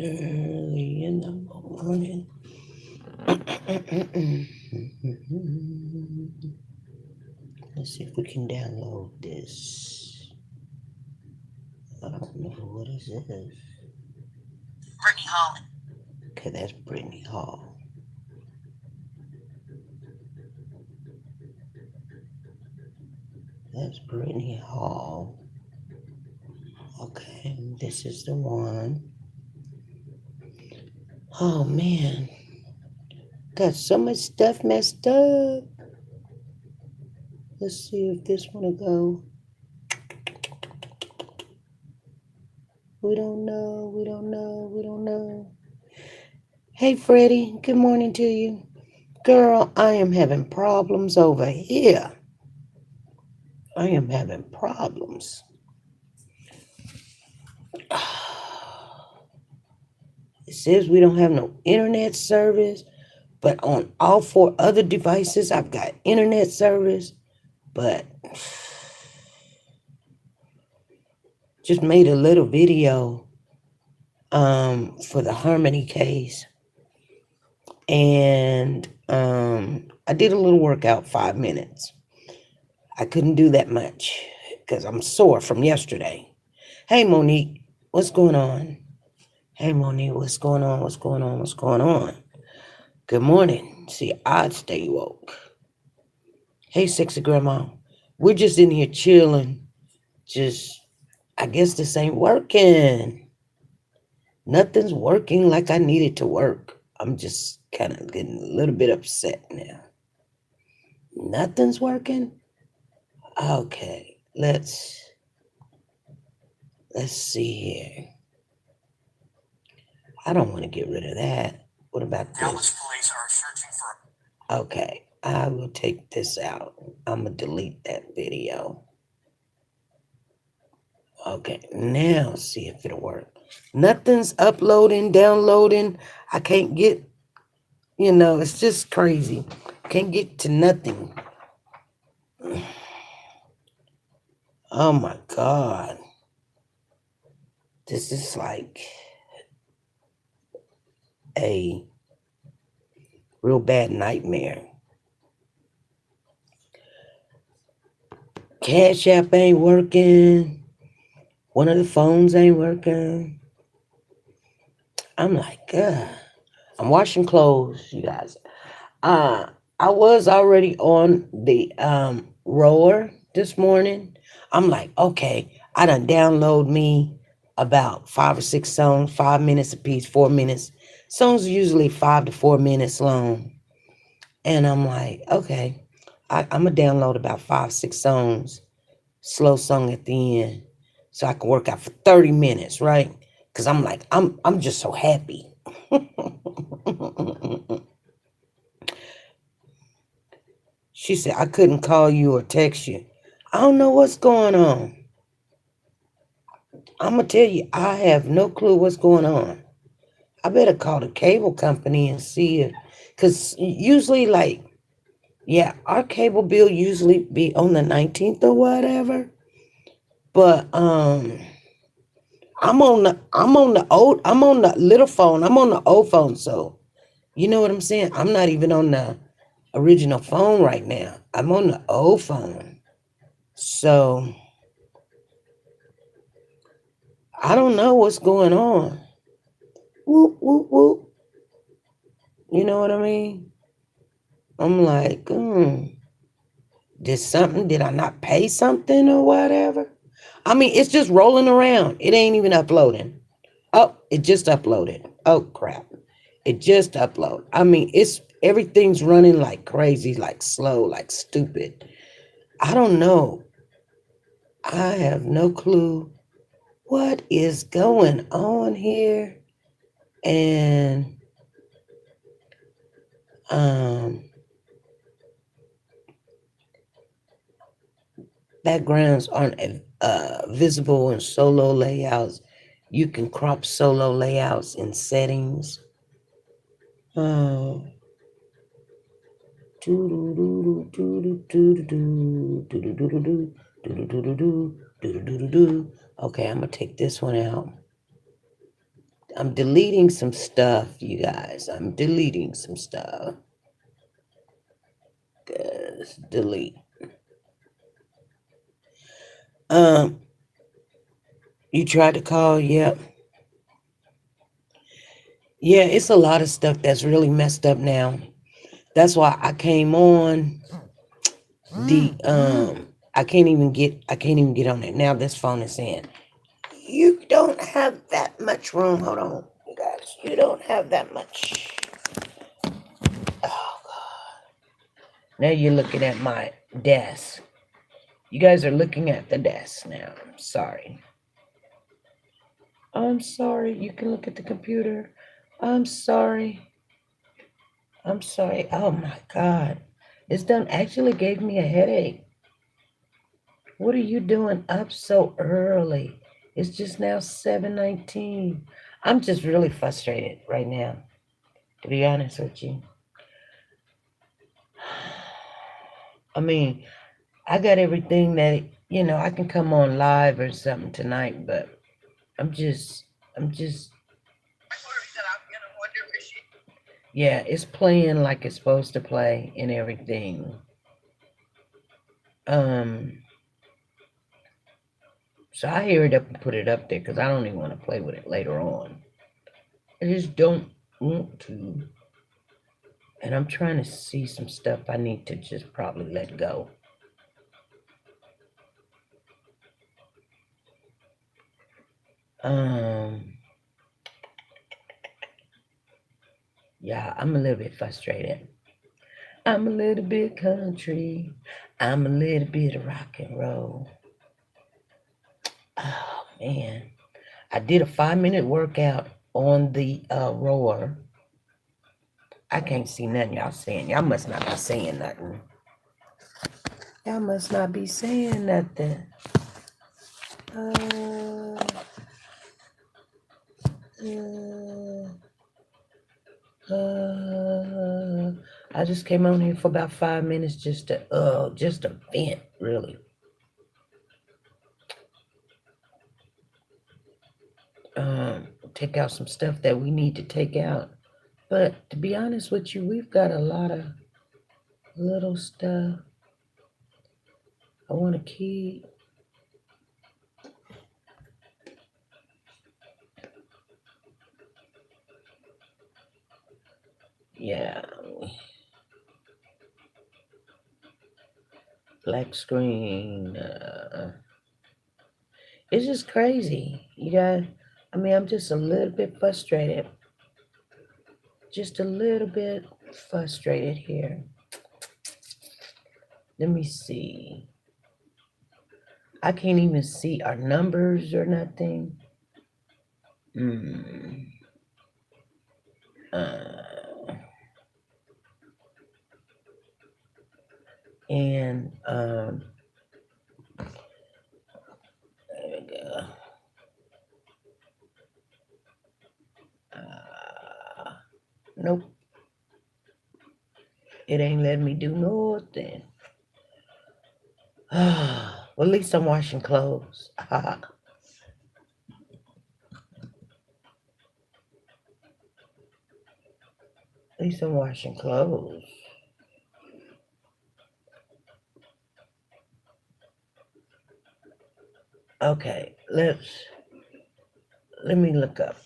early in the morning. Let's see if we can download this. I don't know what is this. Brittany Hall. Okay, that's Brittany Hall. That's Brittany Hall. Okay, this is the one. Oh man, got so much stuff messed up. Let's see if this one will go. We don't know, we don't know, we don't know. Hey Freddie, good morning to you. Girl, I am having problems over here. I am having problems. It says we don't have no internet service, but on all four other devices, I've got internet service. But just made a little video for the Harmony case, and I did a little workout, 5 minutes. I couldn't do that much because I'm sore from yesterday. Hey Monique, what's going on? Hey Monique, what's going on? What's going on? What's going on? Good morning. See, I'd stay woke. Hey, sexy grandma. We're just in here chilling. Just, I guess this ain't working. Nothing's working like I need it to work. I'm just kind of getting a little bit upset now. Nothing's working? Okay, let's see here. I don't want to get rid of that. What about Dallas this? police are searching for. Okay, I will take this out. I'm going to delete that video. Okay, now see if it'll work. Nothing's uploading, downloading. I can't get, it's just crazy. Can't get to nothing. Oh my God. This is like a real bad nightmare. Cash App ain't working. One of the phones ain't working. I'm like, I'm washing clothes, you guys. Uh, I was already on the rower this morning. I'm like, okay, I done download me about 5 or 6 songs, 5 minutes a piece, 4 minutes. Songs are usually 5 to 4 minutes long. And I'm like, okay, I'm gonna download about 5, 6 songs, slow song at the end, so I can work out for 30 minutes, right? Cause I'm like, I'm just so happy. She said, I couldn't call you or text you. I don't know what's going on. I'm going to tell you, I have no clue what's going on. I better call the cable company and see if, because usually, like, yeah, our cable bill usually be on the 19th or whatever. But I'm on the little phone. I'm on the old phone, so you know what I'm saying? I'm not even on the original phone right now. I'm on the old phone. So I don't know what's going on. Whoop, whoop, whoop. You know what I mean? I'm like, did I not pay something or whatever? I mean, it's just rolling around. It ain't even uploading. Oh, it just uploaded. Oh, crap. It just uploaded. I mean, everything's running like crazy, like slow, like stupid. I don't know. I have no clue what is going on here. And um backgrounds aren't visible in solo layouts. You can crop solo layouts in settings. Uh, okay, I'm gonna take this one out. I'm deleting some stuff, you guys. I'm deleting some stuff. Delete. Um, you tried to call, yep. Yeah, it's a lot of stuff that's really messed up now. That's why I came on the I can't even get on it. Now this phone is in. You don't have that much room. Hold on, you guys. You don't have that much. Oh God. Now you're looking at my desk. You guys are looking at the desk now. I'm sorry. I'm sorry. You can look at the computer. I'm sorry. I'm sorry. Oh my God. This done actually gave me a headache. What are you doing up so early? It's just now 7:19. I'm just really frustrated right now, to be honest with you. I mean, I got everything that, I can come on live or something tonight, but I'm just, yeah, it's playing like it's supposed to play and everything. Um, so I hear it up and put it up there because I don't even want to play with it later on. I just don't want to. And I'm trying to see some stuff I need to just probably let go. Um, yeah, I'm a little bit frustrated. I'm a little bit country. I'm a little bit of rock and roll. Oh man. I did a 5-minute workout on the rower. I can't see nothing y'all saying. Y'all must not be saying nothing. Y'all must not be saying nothing. Uh, I just came on here for about 5 minutes just to vent, really. Take out some stuff that we need to take out. But to be honest with you, we've got a lot of little stuff I want to keep. Yeah, black screen. It's just crazy. I'm just a little bit frustrated. Just a little bit frustrated here. Let me see. I can't even see our numbers or nothing. Hmm. Uh, and there we go. Nope. It ain't letting me do nothing. Well, at least I'm washing clothes. At least I'm washing clothes. Okay, let me look up.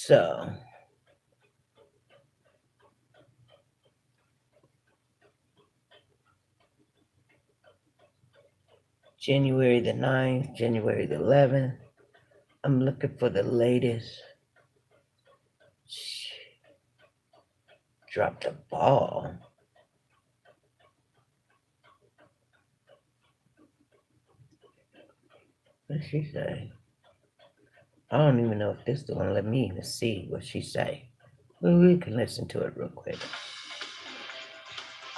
So, January the 9th, January the 11th. I'm looking for the latest. Dropped the ball. What did she say? I don't even know if this is gonna let me even see what she say. Well, we can listen to it real quick.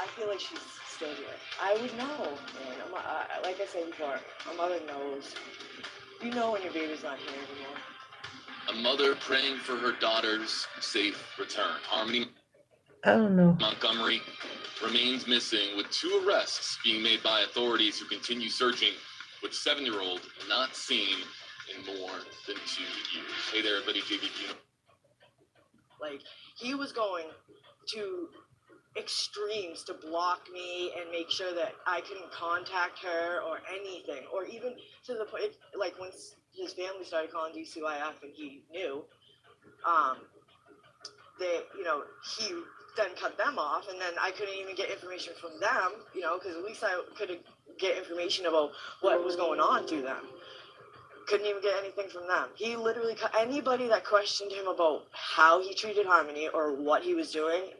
I feel like she's still here. I would know, man. Like I said before, my mother knows. You know when your baby's not here anymore. A mother praying for her daughter's safe return. Harmony I don't know. Montgomery remains missing, with 2 arrests being made by authorities who continue searching, with 7-year-old not seen in more than 2 years. Hey there, everybody, JVP. Like, he was going to extremes to block me and make sure that I couldn't contact her or anything, or even to the point, like, once his family started calling DCYF and he knew, they, he then cut them off, and then I couldn't even get information from them, because at least I could get information about what was going on through them. Couldn't even get anything from them. He literally cut anybody that questioned him about how he treated Harmony or what he was doing,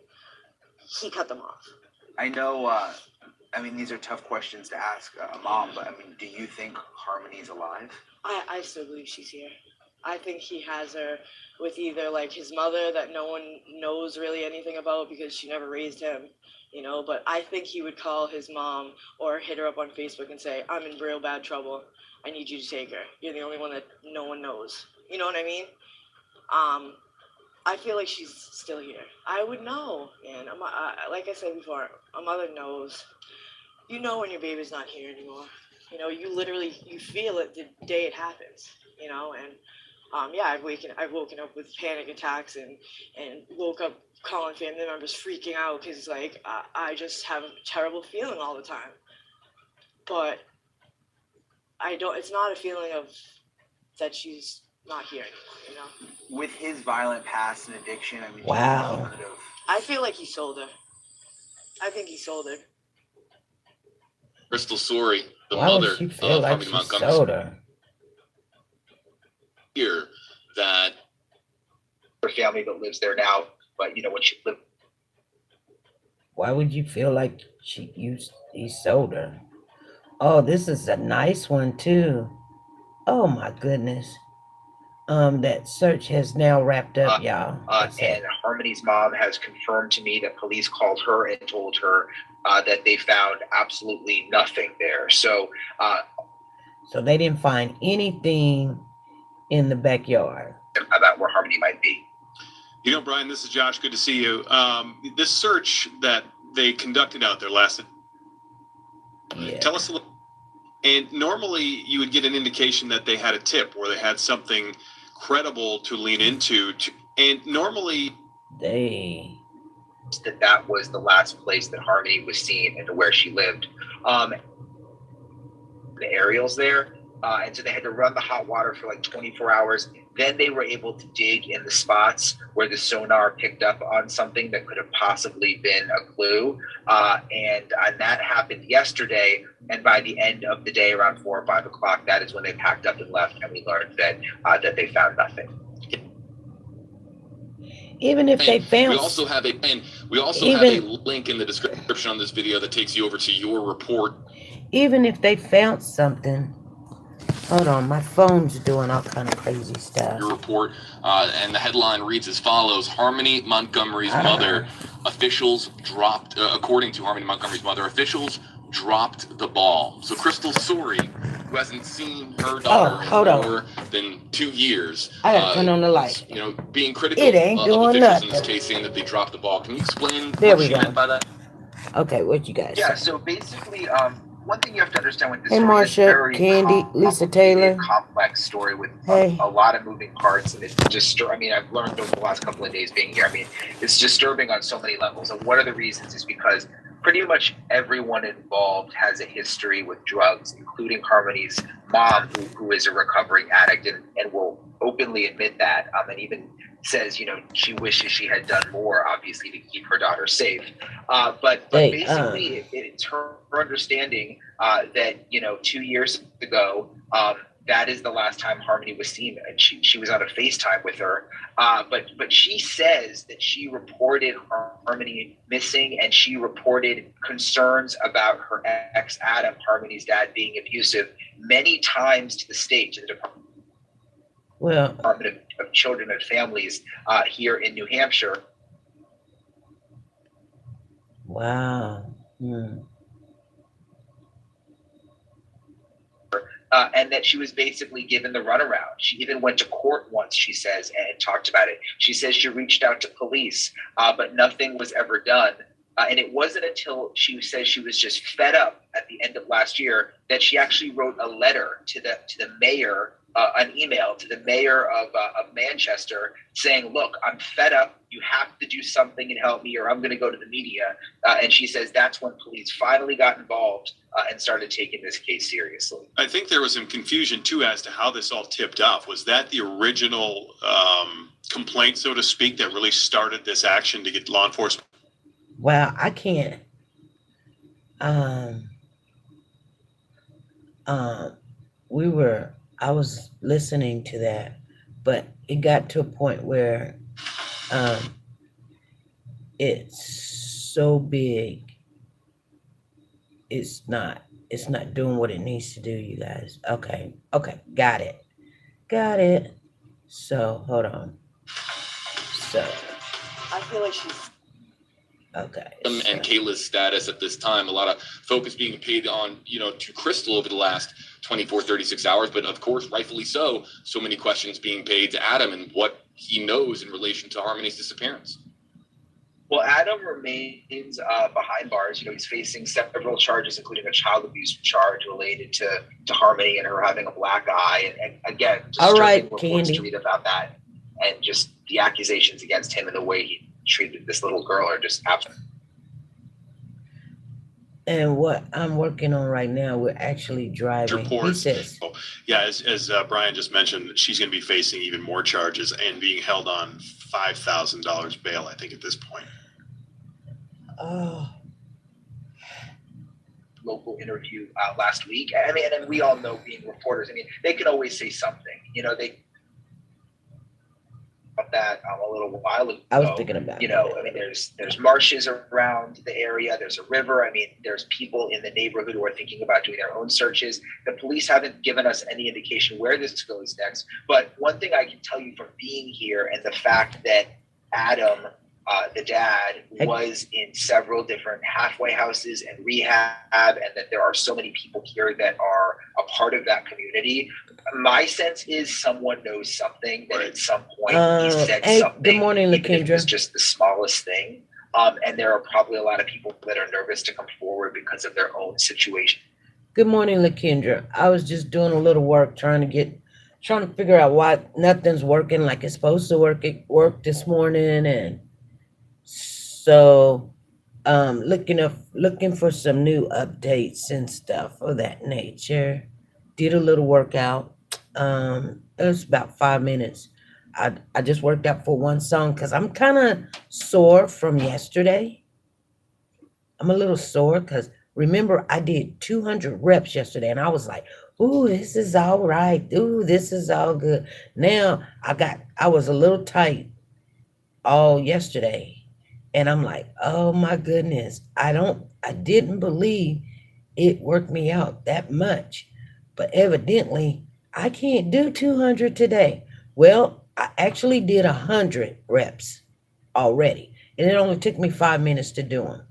he cut them off. I know, these are tough questions to ask a mom, but do you think Harmony's alive? I still believe she's here. I think he has her with either like his mother that no one knows really anything about because she never raised him, but I think he would call his mom or hit her up on Facebook and say, I'm in real bad trouble. I need you to take her. You're the only one that no one knows. You know what I mean? I feel like she's still here. I would know. And like I said before, a mother knows. You know when your baby's not here anymore. You feel it the day it happens, and I've woken up with panic attacks and woke up calling family members freaking out because I just have a terrible feeling all the time. But it's not a feeling of that she's not here anymore, With his violent past and addiction, Wow. I feel like he sold her. I think he sold her. Crystal Sorey, the Why mother would she feel of like Harmony she Montgomery, sold her? here that her family that lives there now, but when she lived. Why would you feel like he sold her? Oh, this is a nice one too. Oh my goodness. That search has now wrapped up, y'all. And Harmony's mom has confirmed to me that police called her and told her that they found absolutely nothing there. So they didn't find anything in the backyard about where Harmony might be. Brian, this is Josh. Good to see you. This search that they conducted out there lasted. Yeah. Tell us a little. And normally you would get an indication that they had a tip or they had something credible to lean into. And normally that was the last place that Harmony was seen and where she lived. The aerials there. And so they had to run the hot water for like 24 hours. Then they were able to dig in the spots where the sonar picked up on something that could have possibly been a clue. And that happened yesterday. And by the end of the day, around 4 or 5 o'clock, that is when they packed up and left. And we learned that they found nothing. Even if they found, we also have a link in the description on this video that takes you over to your report. Even if they found something. Hold on, my phone's doing all kind of crazy stuff. Your report, and the headline reads as follows: Harmony Montgomery's mother, officials dropped. According to Harmony Montgomery's mother, officials dropped the ball. So Crystal Sorey, who hasn't seen her daughter in more than 2 years, I gotta turn on the light. Being critical It ain't of doing officials in nothing. this case, saying that they dropped the ball. Can you explain There what we she go. meant by that? Okay, what you guys? Yeah, so basically, one thing you have to understand with this Hey, story is Marsha, very Candy, Lisa Taylor. complex story with Hey. a lot of moving parts, and it's just, I've learned over the last couple of days being here. It's disturbing on so many levels. And one of the reasons is because pretty much everyone involved has a history with drugs, including Harmony's mom, who is a recovering addict and will openly admit that, and even says, she wishes she had done more, obviously, to keep her daughter safe. But basically, it's her understanding that, 2 years ago, that is the last time Harmony was seen. And she was on a FaceTime with her. But she says that she reported Harmony missing, and she reported concerns about her ex, Adam, Harmony's dad, being abusive many times to the state, to the Department of Children and Families here in New Hampshire. Wow. And that she was basically given the runaround. She even went to court once, she says, and talked about it. She says she reached out to police, but nothing was ever done. And it wasn't until she says she was just fed up at the end of last year that she actually wrote a letter to the mayor, an email to the mayor of Manchester saying, look, I'm fed up. You have to do something and help me or I'm going to go to the media. And she says that's when police finally got involved and started taking this case seriously. I think there was some confusion too as to how this all tipped off. Was that the original complaint, so to speak, that really started this action to get law enforcement? Well, I can't. I was listening to that, but it got to a point where it's so big. It's not doing what it needs to do, you guys. Okay, got it. So hold on. So I feel like she's okay. And Kayla's status at this time, a lot of focus being paid on, to Crystal over the last 24, 36 hours. But of course, rightfully so many questions being paid to Adam and what he knows in relation to Harmony's disappearance. Well, Adam remains behind bars. He's facing several charges, including a child abuse charge related to Harmony and her having a black eye. And again, all right, reports Candy, to read about that. And just the accusations against him and the way he treated this little girl are just absolute. And what I'm working on right now, we're actually driving. He says, yeah, as Brian just mentioned, she's going to be facing even more charges and being held on $5,000 bail, I think, at this point. oh, Local interview last week. I mean, and we all know being reporters, they can always say something. They about that a little while ago. I was thinking about there's marshes around the area. There's a river. There's people in the neighborhood who are thinking about doing their own searches. The police haven't given us any indication where this goes next. But one thing I can tell you from being here and the fact that Adam, the dad, was in several different halfway houses and rehab, and that there are so many people here that are a part of that community. My sense is someone knows something, that at some point he said something. Good morning, even if it was Lakendra. just the smallest thing. And there are probably a lot of people that are nervous to come forward because of their own situation. Good morning, Lakendra. I was just doing a little work trying to figure out why nothing's working like it's supposed to work this morning, and so looking for some new updates and stuff of that nature. Did a little workout. It was about 5 minutes. I just worked out for one song because I'm kind of sore from yesterday. I'm a little sore because remember I did 200 reps yesterday and I was like, ooh, this is all right. Ooh, this is all good. Now I was a little tight all yesterday. And I'm like, oh my goodness, I didn't believe it worked me out that much. But evidently, I can't do 200 today. Well, I actually did 100 reps already. And it only took me 5 minutes to do them.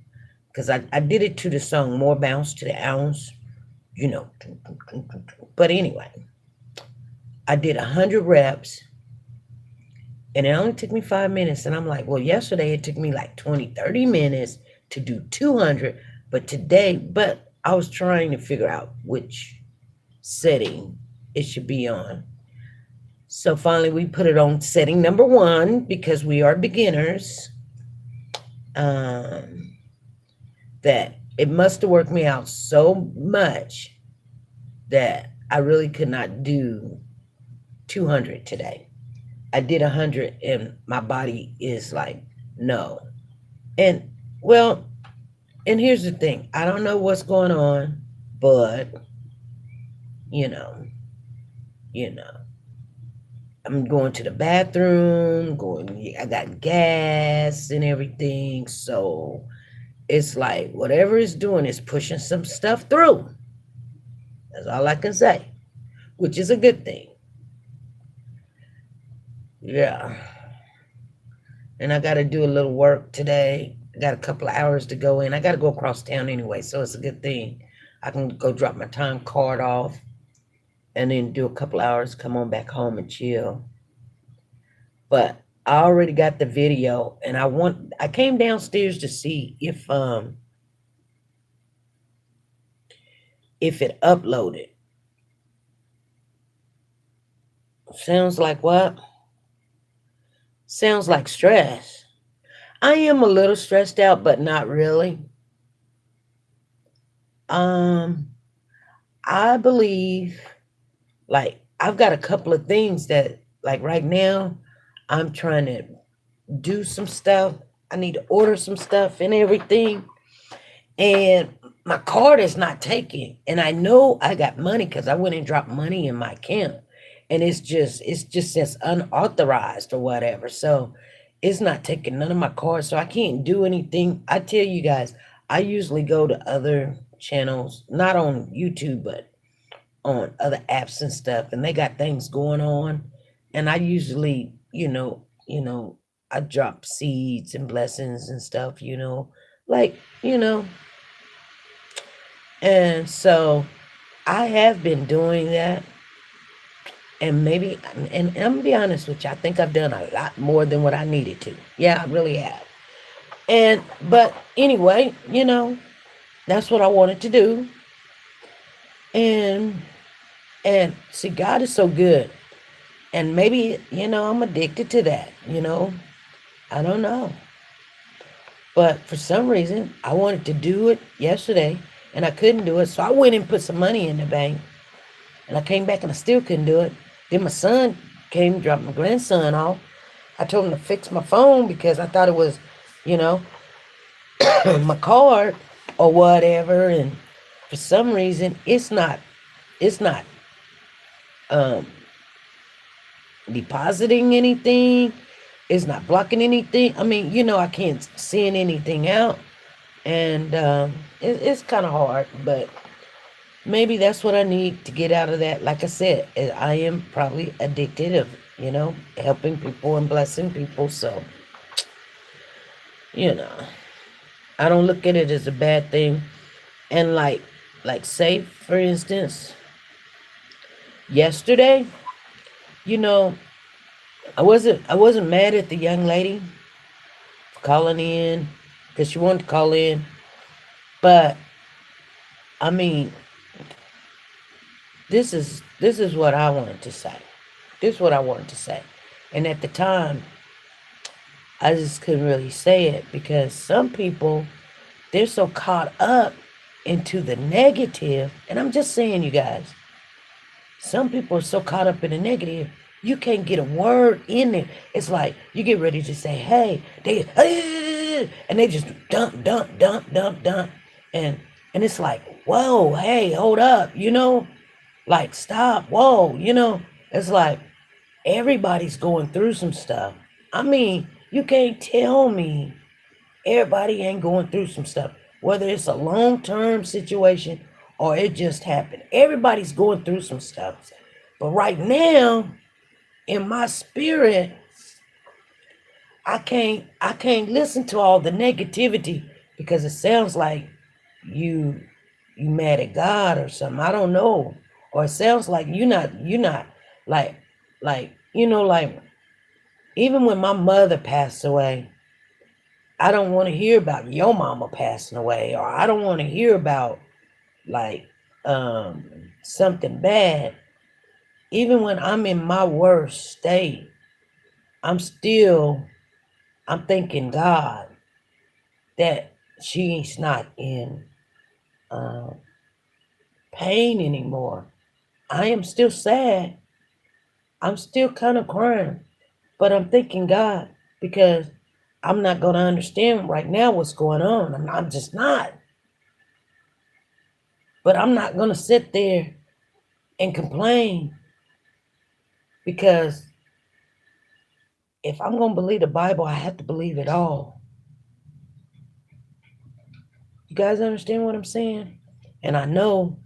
Because I did it to the song, More Bounce to the Ounce. But anyway, I did 100 reps. And it only took me 5 minutes. And I'm like, well, yesterday it took me like 20, 30 minutes to do 200. But I was trying to figure out which setting it should be on. So finally we put it on setting number 1 because we are beginners. That it must have worked me out so much that I really could not do 200 today. I did 100 and my body is like, no. And here's the thing. I don't know what's going on, but I'm going to the bathroom, I got gas and everything. So it's like whatever it's doing is pushing some stuff through. That's all I can say, which is a good thing. Yeah. And I got to do a little work today. I got a couple of hours to go in. I got to go across town anyway, so it's a good thing. I can go drop my time card off and then do a couple hours, come on back home and chill. But I already got the video, and I came downstairs to see if it uploaded. Sounds like what? Sounds like stress. I am a little stressed out, but not really. Um, I believe, like, I've got a couple of things that, like, right now, I'm trying to do some stuff. I need to order some stuff and everything. And my card is not taking. And I know I got money because I went and dropped money in my account. And it's just says unauthorized or whatever. So it's not taking none of my cards. So I can't do anything. I tell you guys, I usually go to other channels, not on YouTube, but on other apps and stuff, and they got things going on. And I usually, I drop seeds and blessings and stuff, like, and so I have been doing that. And maybe, and I'm gonna be honest with you, I think I've done a lot more than what I needed to. Yeah, I really have. But anyway, that's what I wanted to do. And see, God is so good. And maybe, I'm addicted to that, I don't know. But for some reason, I wanted to do it yesterday and I couldn't do it. So I went and put some money in the bank and I came back and I still couldn't do it. Then my son came, dropped my grandson off. I told him to fix my phone because I thought it was, my card or whatever. And for some reason, it's not depositing anything. It's not blocking anything. I mean, I can't send anything out. And it's kind of hard, but maybe that's what I need to get out of that. Like I said, I am probably addicted of, helping people and blessing people. So, I don't look at it as a bad thing. And like say, for instance, yesterday, I wasn't mad at the young lady for calling in because she wanted to call in. But I mean, this is what I wanted to say. This is what I wanted to say. And at the time, I just couldn't really say it because some people, they're so caught up into the negative. And I'm just saying, you guys, some people are so caught up in the negative, you can't get a word in there. It's like you get ready to say, hey, and they just dump. And it's like, whoa, hey, hold up, like, stop, whoa, it's like everybody's going through some stuff. I mean, you can't tell me everybody ain't going through some stuff, whether it's a long-term situation or it just happened. Everybody's going through some stuff. But right now, in my spirit, I can't listen to all the negativity because it sounds like you mad at God or something. I don't know. Or it sounds like you're not like even when my mother passed away, I don't want to hear about your mama passing away, or I don't want to hear about like something bad. Even when I'm in my worst state, I'm thanking God that she's not in pain anymore. I am still sad. I'm still kind of crying, but I'm thanking God because I'm not going to understand right now what's going on. I'm just not. But I'm not going to sit there and complain because if I'm going to believe the Bible, I have to believe it all. You guys understand what I'm saying? And I know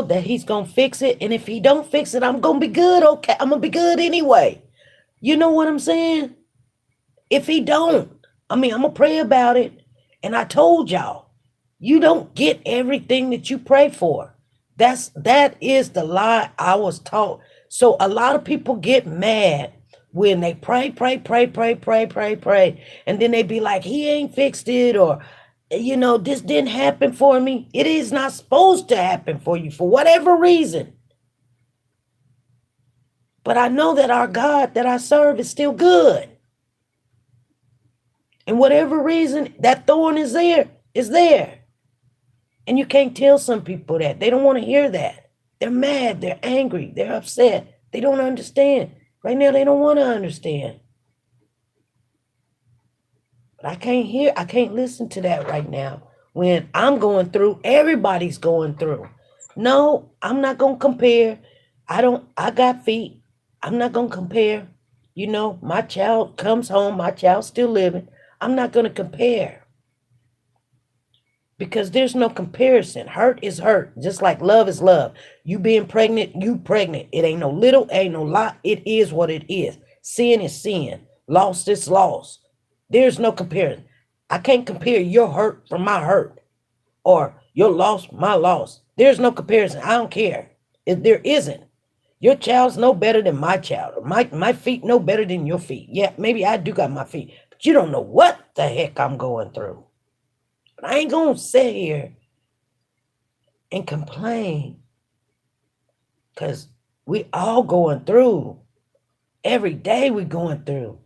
that he's going to fix it. And if he don't fix it, I'm going to be good. Okay. I'm going to be good anyway. You know what I'm saying? If he don't, I'm going to pray about it. And I told y'all, you don't get everything that you pray for. That is the lie I was taught. So a lot of people get mad when they pray, and then they be like, he ain't fixed it, or this didn't happen for me. It is not supposed to happen for you for whatever reason. But I know that our God that I serve is still good. And whatever reason that thorn is there, is there. And you can't tell some people that. They don't want to hear that. They're mad, they're angry, they're upset. They don't understand. Right now, they don't want to understand. But I can't listen to that right now. When I'm going through, everybody's going through. No, I'm not going to compare. I got feet. I'm not going to compare. My child comes home, my child's still living. I'm not going to compare. Because there's no comparison. Hurt is hurt. Just like love is love. You being pregnant, you pregnant. It ain't no little, ain't no lot. It is what it is. Sin is sin. Loss is loss. There's no comparison. I can't compare your hurt from my hurt. Or your loss, my loss. There's no comparison. I don't care. There isn't. Your child's no better than my child. Or my feet no better than your feet. Yeah, maybe I do got my feet. But you don't know what the heck I'm going through. But I ain't going to sit here and complain. Because we all going through. Every day we going through.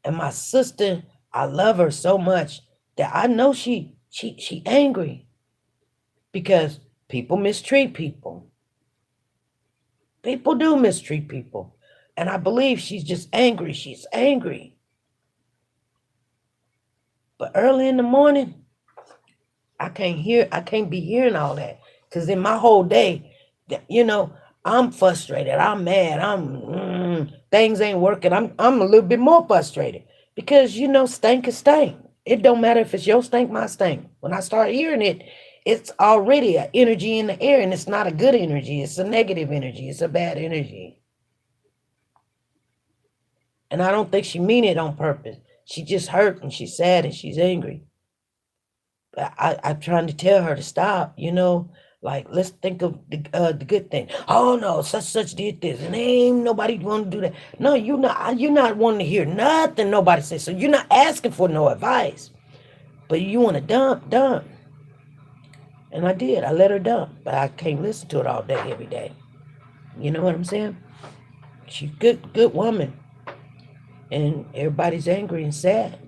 And my sister, I love her so much that I know she angry. Because people mistreat people. People do mistreat people. And I believe she's just angry. She's angry. But early in the morning, I can't be hearing all that. Because in my whole day, I'm frustrated. I'm mad. Things ain't working. I'm a little bit more frustrated. Because, stank is stank. It don't matter if it's your stank, my stank. When I start hearing it, it's already an energy in the air, and it's not a good energy. It's a negative energy. It's a bad energy. And I don't think she mean it on purpose. She just hurt, and she's sad, and she's angry. But I'm trying to tell her to stop, like, let's think of the good thing. Oh, no, such did this, and ain't nobody want to do that. No, you're not wanting to hear nothing nobody says. So you're not asking for no advice. But you want to dump. And I did. I let her dump. But I can't listen to it all day, every day. You know what I'm saying? She's a good woman. And everybody's angry and sad,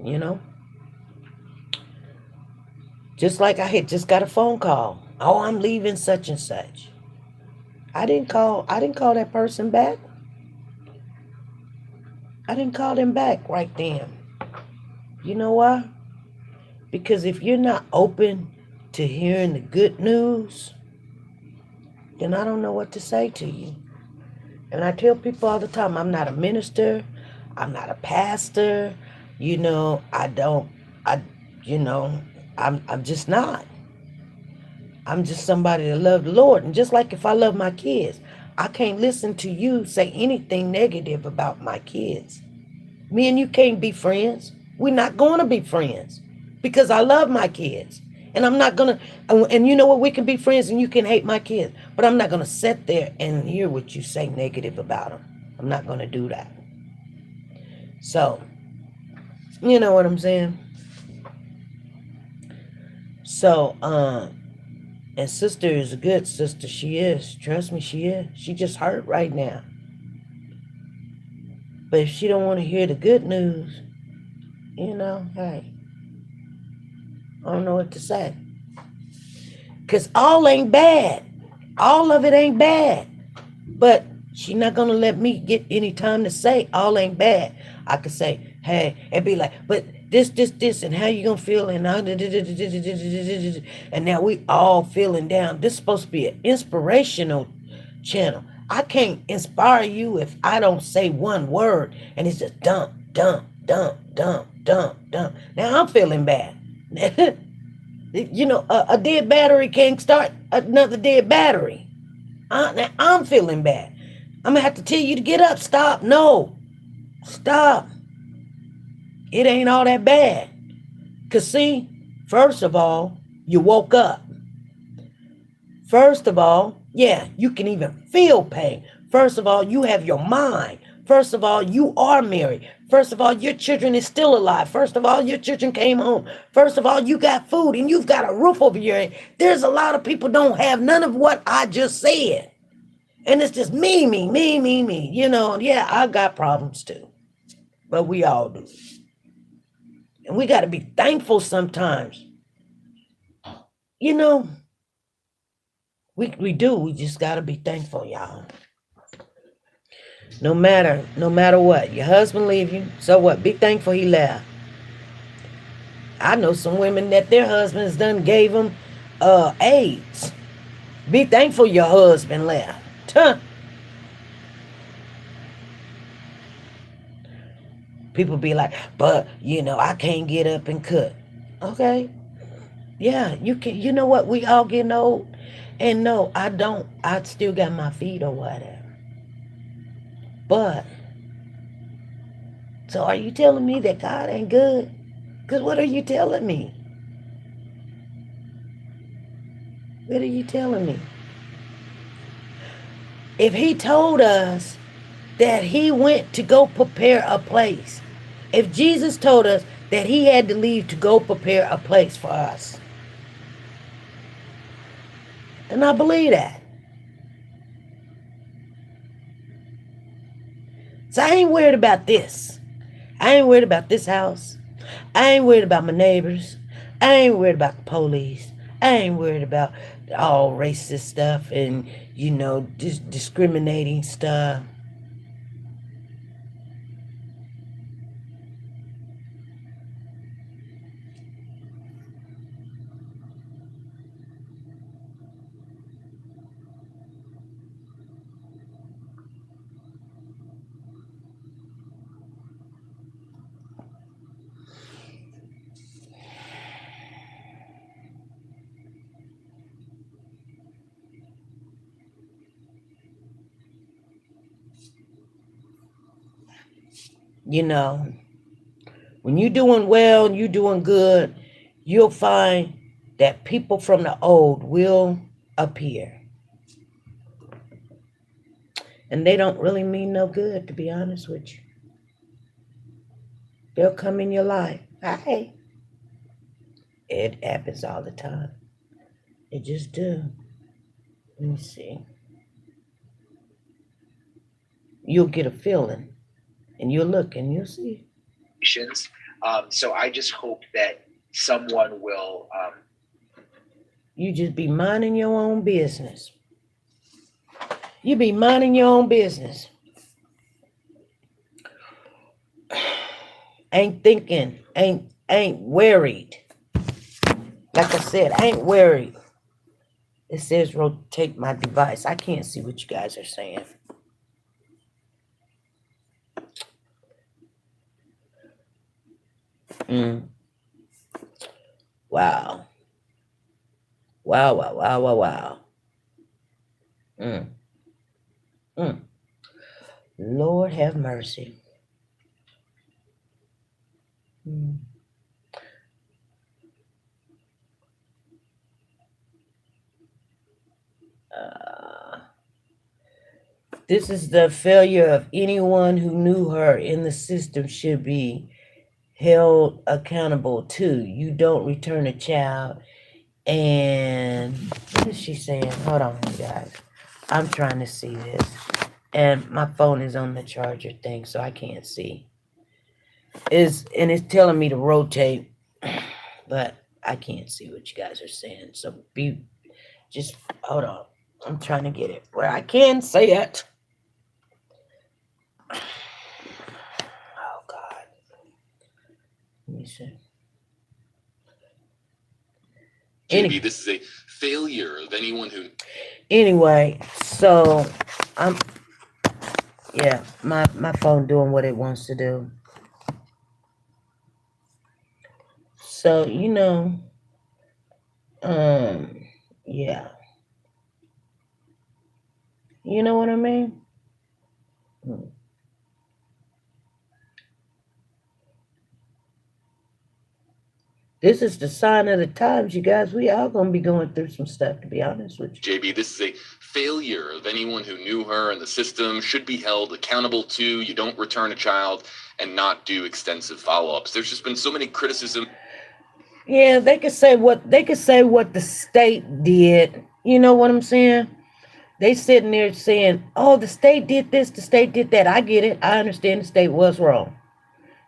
Just like I had just got a phone call. Oh, I'm leaving such and such. I didn't call that person back. I didn't call them back right then. You know why? Because if you're not open to hearing the good news, then I don't know what to say to you. And I tell people all the time, I'm not a minister. I'm not a pastor. I'm just not. I'm just somebody that love the Lord. And just like if I love my kids, I can't listen to you say anything negative about my kids. Me and you can't be friends. We're not going to be friends because I love my kids. And I'm not going to, and you know what, we can be friends and you can hate my kids, but I'm not going to sit there and hear what you say negative about them. I'm not going to do that. So, you know what I'm saying? So, and sister is a good sister. She is. Trust me, she is. She just hurt right now. But if she don't want to hear the good news, hey, I don't know what to say. Because all ain't bad. All of it ain't bad. But she not going to let me get any time to say all ain't bad. I could say, hey, and be like, but this, and how you going to feel? And now we all feeling down. This is supposed to be an inspirational channel. I can't inspire you if I don't say one word. And it's just dump. Now I'm feeling bad. A dead battery can't start another dead battery. Now I'm feeling bad. I'm going to have to tell you to get up. Stop. No. Stop. It ain't all that bad. Because see, first of all, you woke up. First of all, Yeah, you can even feel pain. First of all, you have your mind. First of all, you are married. First of all, your children is still alive. First of all, your children came home. First of all, you got food and you've got a roof over your head. There's a lot of people don't have none of what I just said. And it's just me, me, me, me, me. You know, yeah, I got problems too. But we all do. And we got to be thankful sometimes. You know, we do. We just got to be thankful, y'all. No matter what. Your husband leave you, so what? Be thankful he left. I know some women that their husbands done gave them AIDS. Be thankful your husband left. Huh. People be like, but you know, I can't get up and cook. Okay. Yeah, you can. You know what? We all getting old. And no, I don't. I still got my feet or whatever. But, so are you telling me that God ain't good? Because what are you telling me? What are you telling me? If he told us that he went to go prepare a place, if Jesus told us that he had to leave to go prepare a place for us, then I believe that. So I ain't worried about this. I ain't worried about this house. I ain't worried about my neighbors. I ain't worried about the police. I ain't worried about all racist stuff and, you know, discriminating stuff. You know, when you're doing well and you're doing good, you'll find that people from the old will appear. And they don't really mean no good, to be honest with you. They'll come in your life. Hi. It happens all the time. It just do. Let me see. You'll get a feeling and you'll look and you'll see. So I just hope that someone will. You just be minding your own business. You be minding your own business. Ain't thinking, ain't worried. Like I said, I ain't worried. It says rotate my device. I can't see what you guys are saying. Wow. Wow, wow, wow, wow, wow. Lord have mercy. This is the failure of anyone who knew her in the system should be held accountable too. You don't return a child. And what is she saying? Hold on, you guys. I'm trying to see this. And my phone is on the charger thing, so I can't see. It's telling me to rotate, but I can't see what you guys are saying. So just hold on. I'm trying to get it where I can say it. Oh God. Let me see. JB, this is a failure of anyone who. Anyway, so my phone doing what it wants to do. So, you know, yeah. You know what I mean? This is the sign of the times, you guys. We are going to be going through some stuff, to be honest with you. JB, this is a failure of anyone who knew her, and the system should be held accountable to. You don't return a child and not do extensive follow-ups. There's just been so many criticism. Yeah, they could say what the state did. You know what I'm saying? They sitting there saying, "Oh, the state did this, the state did that." I get it. I understand the state was wrong.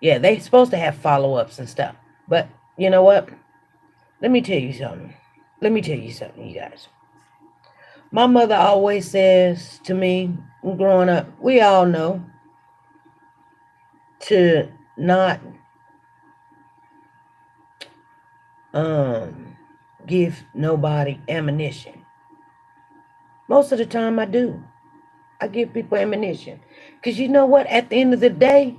Yeah, they supposed to have follow-ups and stuff. But you know what? Let me tell you something. You guys. My mother always says to me, growing up, we all know to not give nobody ammunition. Most of the time I do. I give people ammunition. Because you know what? At the end of the day,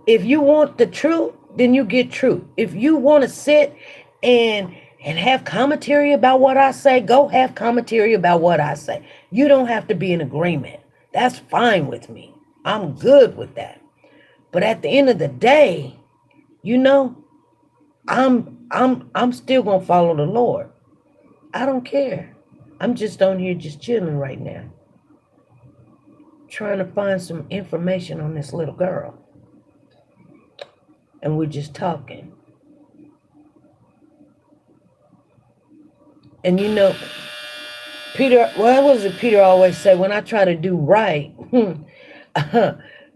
if you want the truth, then you get truth. If you want to sit and have commentary about what I say, go have commentary about what I say. You don't have to be in agreement. That's fine with me. I'm good with that. But at the end of the day, you know, I'm still gonna follow the Lord. I don't care. I'm just on here just chilling right now, trying to find some information on this little girl. And we're just talking. And you know, Peter, what was it Peter always say? When I try to do right,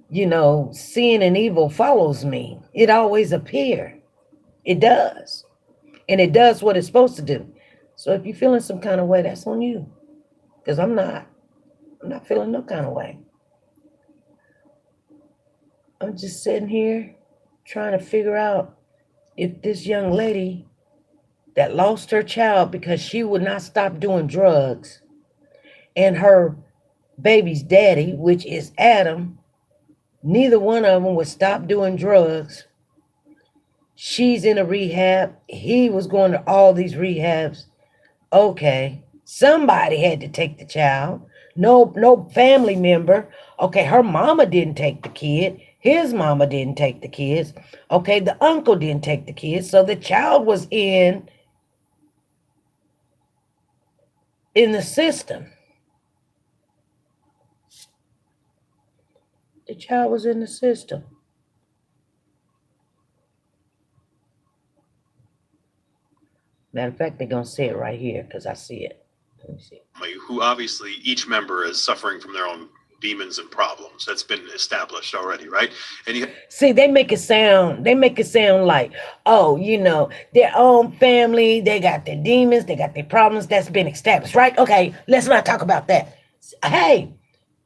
you know, sin and evil follows me. It always appears. It does. And it does what it's supposed to do. So if you're feeling some kind of way, that's on you. Because I'm not feeling no kind of way. I'm just sitting here trying to figure out if this young lady that lost her child because she would not stop doing drugs, and her baby's daddy, which is Adam, neither one of them would stop doing drugs. She's in a rehab. He was going to all these rehabs. Okay, somebody had to take the child. No family member. Okay, her mama didn't take the kid. His mama didn't take the kids. Okay, the uncle didn't take the kids. So the child was in the system. The child was in the system. Matter of fact, they're going to say it right here because I see it. Let me see. Who obviously each member is suffering from their own demons and problems. That's been established already, right? And you see, they make it sound like, oh, you know, their own family, they got their demons, they got their problems. That's been established, right? Okay, let's not talk about that. Hey,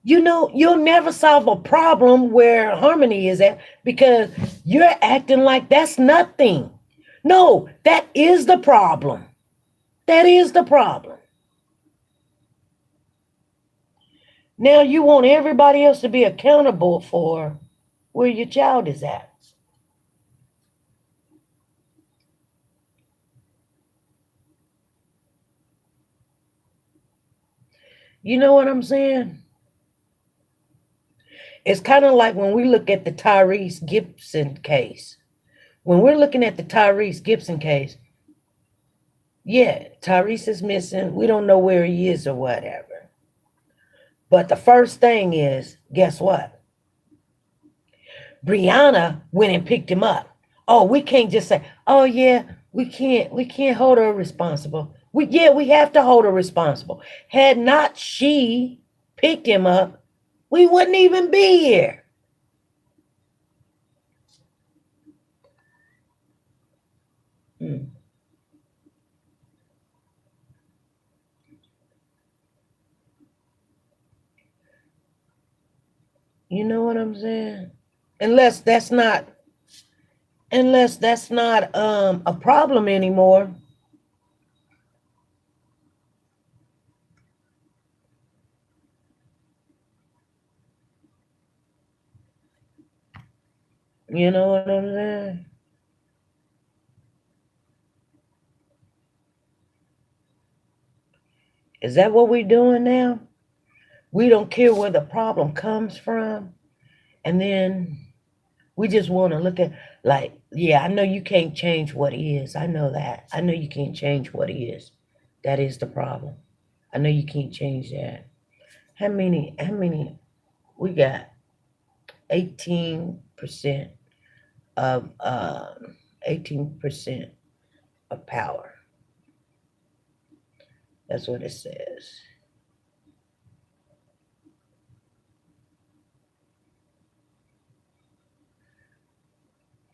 you know, you'll never solve a problem where harmony is at because you're acting like that's nothing. No, that is the problem. That is the problem. Now you want everybody else to be accountable for where your child is at. You know what I'm saying? It's kind of like when we look at the Tyrese Gibson case. When we're looking at the Tyrese Gibson case, yeah, Tyrese is missing. We don't know where he is or whatever. But the first thing is, guess what? Brianna went and picked him up. Oh, we can't just say, oh yeah, we can't hold her responsible. We have to hold her responsible. Had not she picked him up, we wouldn't even be here. You know what I'm saying? Unless that's not a problem anymore. You know what I'm saying? Is that what we're doing now? We don't care where the problem comes from. And then We just want to look at, like, yeah, I know you can't change what is. I know that. I know you can't change what is. That is the problem. I know you can't change that. How many, we got 18% of 18% of power. That's what it says.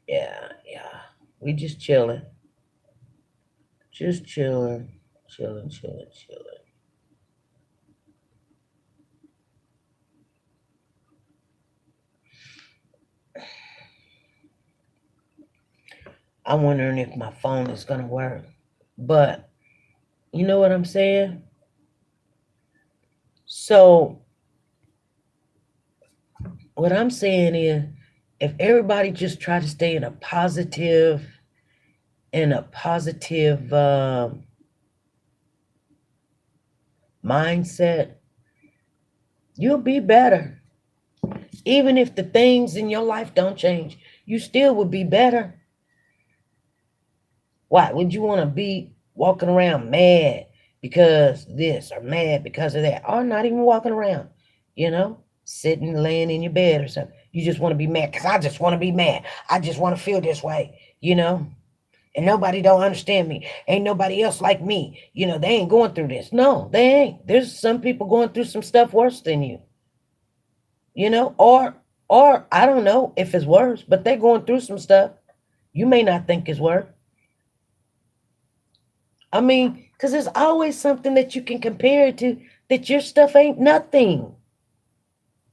Yeah, yeah. We just chilling. Just chilling. Chilling, chilling, chilling. I'm wondering if my phone is gonna work. But you know what I'm saying? So what I'm saying is, if everybody just try to stay in a positive mindset, you'll be better. Even if the things in your life don't change, you still would be better. Why would you want to be walking around mad because this or mad because of that, or not even walking around, sitting, laying in your bed or something? You just want to be mad because I just want to be mad. I just want to feel this way. And nobody don't understand me. Ain't nobody else like me. They ain't going through this. No, they ain't. There's some people going through some stuff worse than you, or I don't know if it's worse, but they're going through some stuff you may not think is worse. I mean, because there's always something that you can compare it to, that your stuff ain't nothing.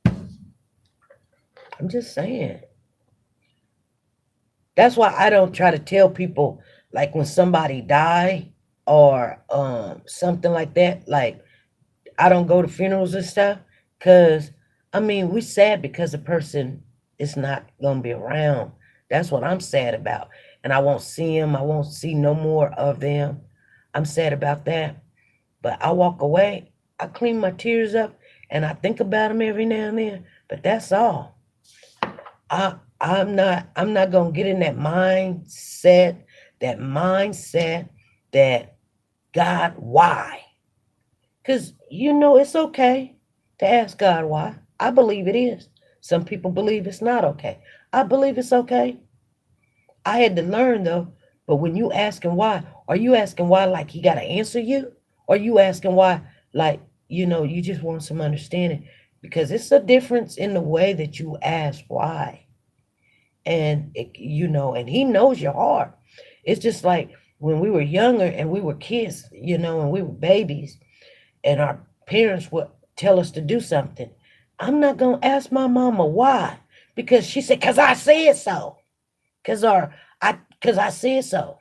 I'm just saying. That's why I don't try to tell people, like, when somebody die or something like that, like, I don't go to funerals and stuff, because I mean, we sad because the person is not gonna be around. That's what I'm sad about. And I won't see him. I won't see no more of them. I'm sad about that. But I walk away. I clean my tears up and I think about them every now and then. But that's all. I'm not gonna get in that mindset that, God, why? Because it's okay to ask God why. I believe it is. Some people believe it's not okay. I believe it's okay. I had to learn though. But when you asking why, are you asking why like he gotta answer you? Or you asking why like, you just want some understanding? Because it's a difference in the way that you ask why. And he knows your heart. It's just like when we were younger and we were kids, and we were babies, and our parents would tell us to do something. I'm not gonna ask my mama why, because she said, "Cause I said so," cause I said so.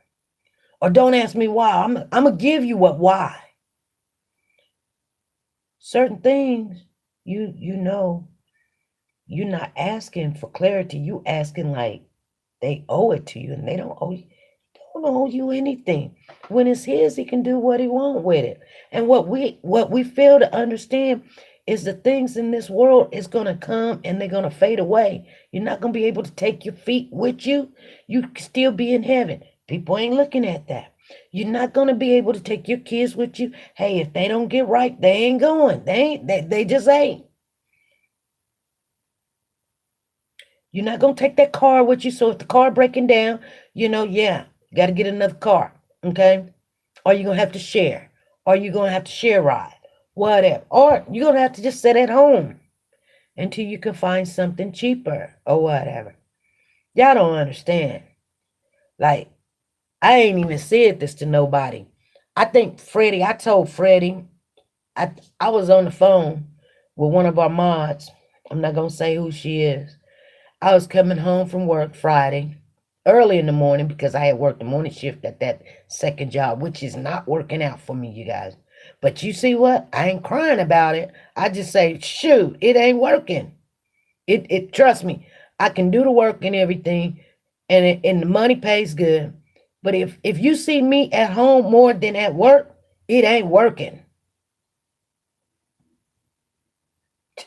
Or don't ask me why. I'm gonna give you why. Certain things, you know, you're not asking for clarity. You asking like they owe it to you, and they don't owe you anything. When it's his, he can do what he want with it. And what we fail to understand is the things in this world is gonna come and they're gonna fade away. You're not gonna be able to take your feet with you. You can still be in heaven. People ain't looking at that. You're not gonna be able to take your kids with you. Hey, if they don't get right, they ain't going. They just ain't. You're not gonna take that car with you. So if the car breaking down, yeah, you gotta get another car. Okay? Or you're gonna have to share. Or you're gonna have to share ride. Whatever. Or you're gonna have to just sit at home until you can find something cheaper or whatever. Y'all don't understand. Like, I ain't even said this to nobody. I told Freddie, I was on the phone with one of our mods. I'm not gonna say who she is. I was coming home from work Friday, early in the morning, because I had worked the morning shift at that second job, which is not working out for me, you guys. But you see what? I ain't crying about it. I just say, shoot, it ain't working. It trust me, I can do the work and everything, and the money pays good. But if you see me at home more than at work, it ain't working.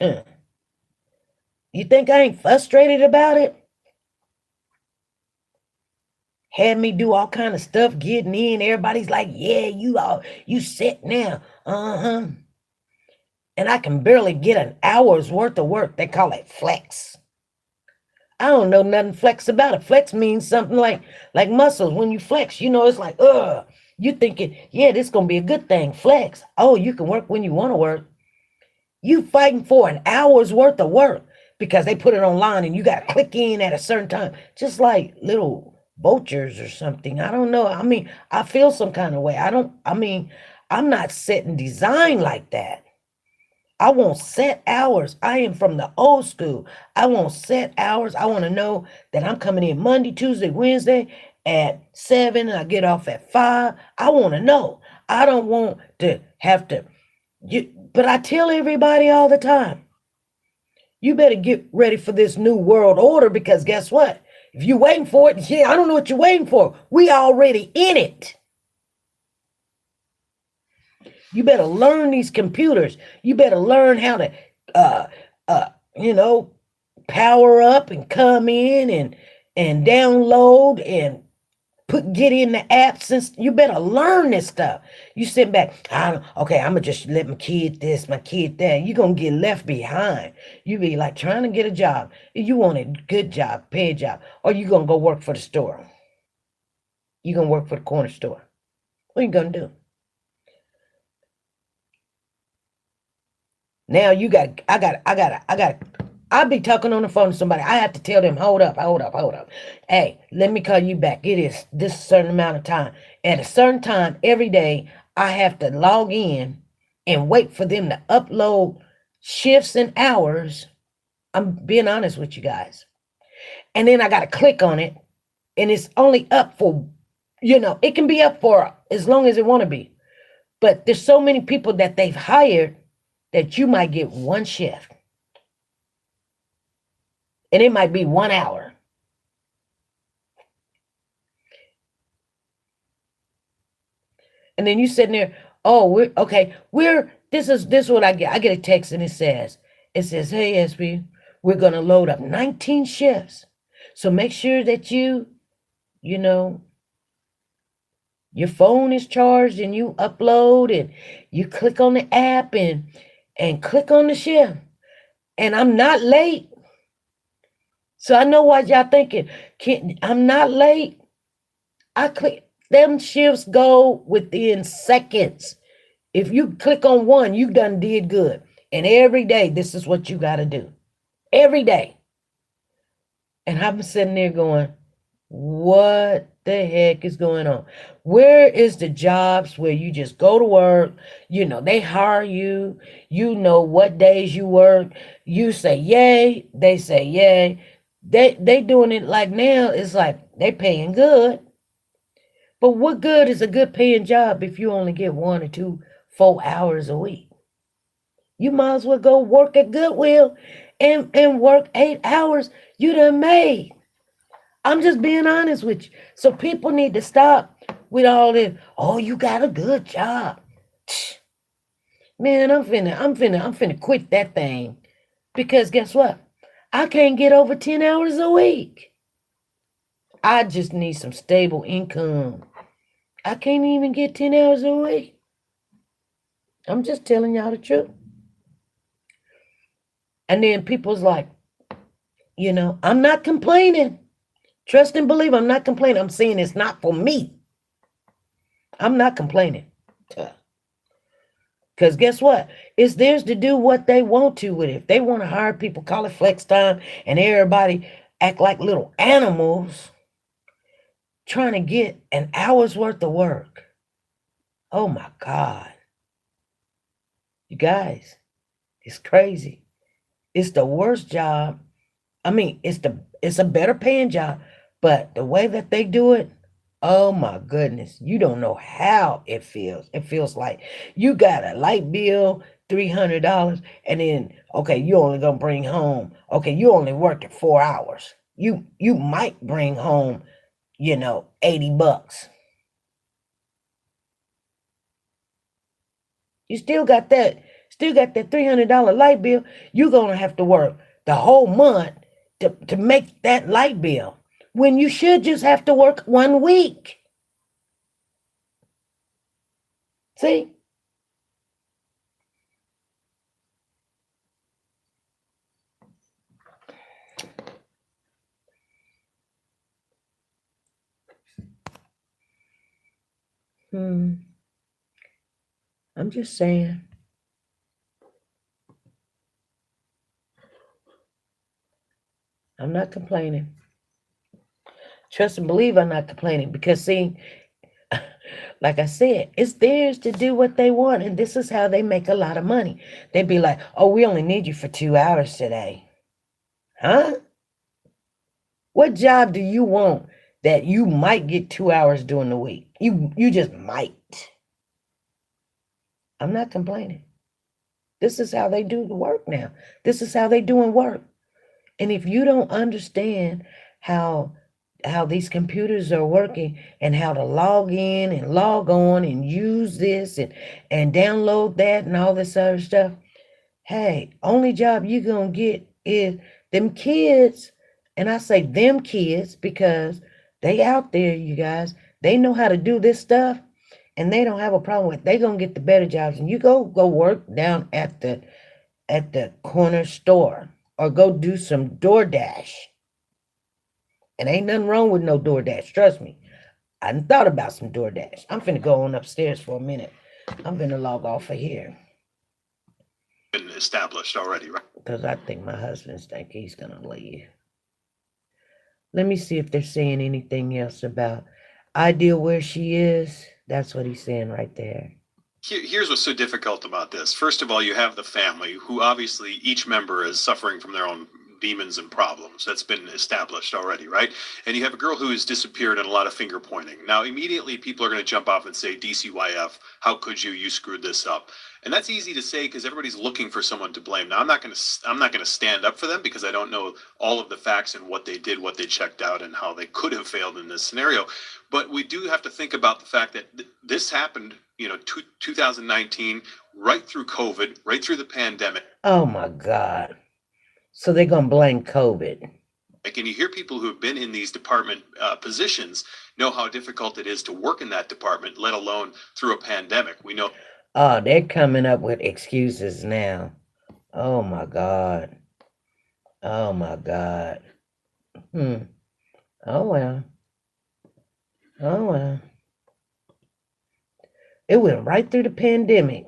You think I ain't frustrated about it? had me do all kind of stuff getting in. Everybody's like, yeah, you set now. Uh-huh. And I can barely get an hour's worth of work. They call it flex. I don't know nothing flex about it. Flex means something like muscles. When you flex, it's like, you thinking, yeah, this gonna be a good thing. Flex. Oh, you can work when you want to work. You fighting for an hour's worth of work because they put it online and you got to click in at a certain time, just like little vultures or something. I don't know. I mean, I feel some kind of way. I'm not setting design like that. I want set hours. I am from the old school. I want set hours. I want to know that I'm coming in Monday, Tuesday, Wednesday at 7 and I get off at 5. I want to know. I don't want to have to. But I tell everybody all the time, you better get ready for this new world order, because guess what? If you're waiting for it, I don't know what you're waiting for. We already in it. You better learn these computers. You better learn how to, power up and come in and download and get in the apps. And you better learn this stuff. You sit back, I'm gonna just let my kid this, my kid that. You're gonna get left behind. You be like trying to get a job. You want a good job, paid job, or you gonna go work for the store. You gonna work for the corner store. What are you gonna do? Now I'll be talking on the phone to somebody. I have to tell them, hold up. Hey, let me call you back. It is this certain amount of time. At a certain time every day, I have to log in and wait for them to upload shifts and hours. I'm being honest with you guys. And then I got to click on it. And it's only up for, it can be up for as long as it want to be. But there's so many people that they've hired that you might get one shift. And it might be 1 hour. And then you sitting there, this is what I get. I get a text and it says, hey, SB, we're going to load up 19 shifts. So make sure that your phone is charged and you upload and you click on the app and click on the shift. And I'm not late. So I know what y'all thinking. I'm not late. I click. Them shifts go within seconds. If you click on one, you done did good. And every day, this is what you got to do. Every day. And I'm sitting there going, what the heck is going on? Where is the jobs where you just go to work? They hire you. You know what days you work. You say yay. They say yay. They doing it like now. It's like they paying good. But what good is a good paying job if you only get 1 or 2, 4 hours a week? You might as well go work at Goodwill and work 8 hours. You done made. I'm just being honest with you. So people need to stop with all this. Oh, you got a good job. Man, I'm finna quit that thing. Because guess what? I can't get over 10 hours a week. I just need some stable income. I can't even get 10 hours a week. I'm just telling y'all the truth. And then people's like, I'm not complaining. Trust and believe, I'm not complaining. I'm saying it's not for me. I'm not complaining. Because guess what? It's theirs to do what they want to with it. If they want to hire people, call it flex time, and everybody act like little animals trying to get an hour's worth of work. Oh my God. You guys, it's crazy. It's the worst job. I mean, it's a better paying job, but the way that they do it, oh my goodness, you don't know how it feels. It feels like you got a light bill, $300, and then, you only gonna bring home, you only worked at 4 hours. You might bring home, $80. You still got that $300 light bill. You're gonna have to work the whole month to make that light bill. when you should just have to work 1 week. See? I'm just saying. I'm not complaining. Trust and believe I'm not complaining because, see, like I said, it's theirs to do what they want, and this is how they make a lot of money. They'd be like, oh, we only need you for 2 hours today. Huh? What job do you want that you might get 2 hours during the week? You just might. I'm not complaining. This is how they do the work now. This is how they doing work. And if you don't understand how these computers are working and how to log in and log on and use this and download that and all this other stuff, hey, only job you gonna get is them kids. And I say them kids because they out there, you guys. They know how to do this stuff and they don't have a problem with it. They gonna get the better jobs. And you go work down at the corner store or go do some DoorDash. And ain't nothing wrong with no DoorDash. Trust me. I done thought about some DoorDash. I'm finna go on upstairs for a minute. I'm finna log off of here. Been established already, right? Because I think my husband's think he's gonna leave. Let me see if they're saying anything else about Ideal where she is. That's what he's saying right there. Here's what's so difficult about this. First of all, you have the family, who obviously each member is suffering from their own demons and problems. That's been established already, right? And you have a girl who has disappeared and a lot of finger pointing. Now, immediately people are going to jump off and say, DCYF, how could you? You screwed this up. And that's easy to say because everybody's looking for someone to blame. Now, I'm not going to stand up for them because I don't know all of the facts and what they did, what they checked out, and how they could have failed in this scenario. But we do have to think about the fact that this happened, 2019, right through COVID, right through the pandemic. Oh my God. So they're going to blame COVID. And you hear people who have been in these department positions know how difficult it is to work in that department, let alone through a pandemic. We know. Oh, they're coming up with excuses now. Oh my God. Oh my God. Oh well. Oh well. It went right through the pandemic.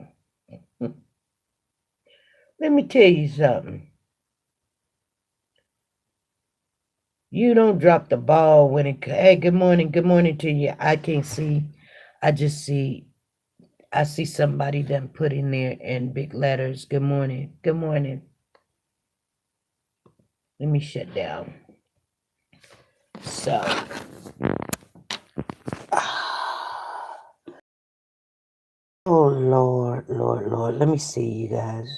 Let me tell you something. You don't drop the ball when it. Hey, good morning to you. I can't see. I see somebody done put in there in big letters. Good morning. Good morning. Let me shut down. So. Oh, Lord. Let me see, you guys.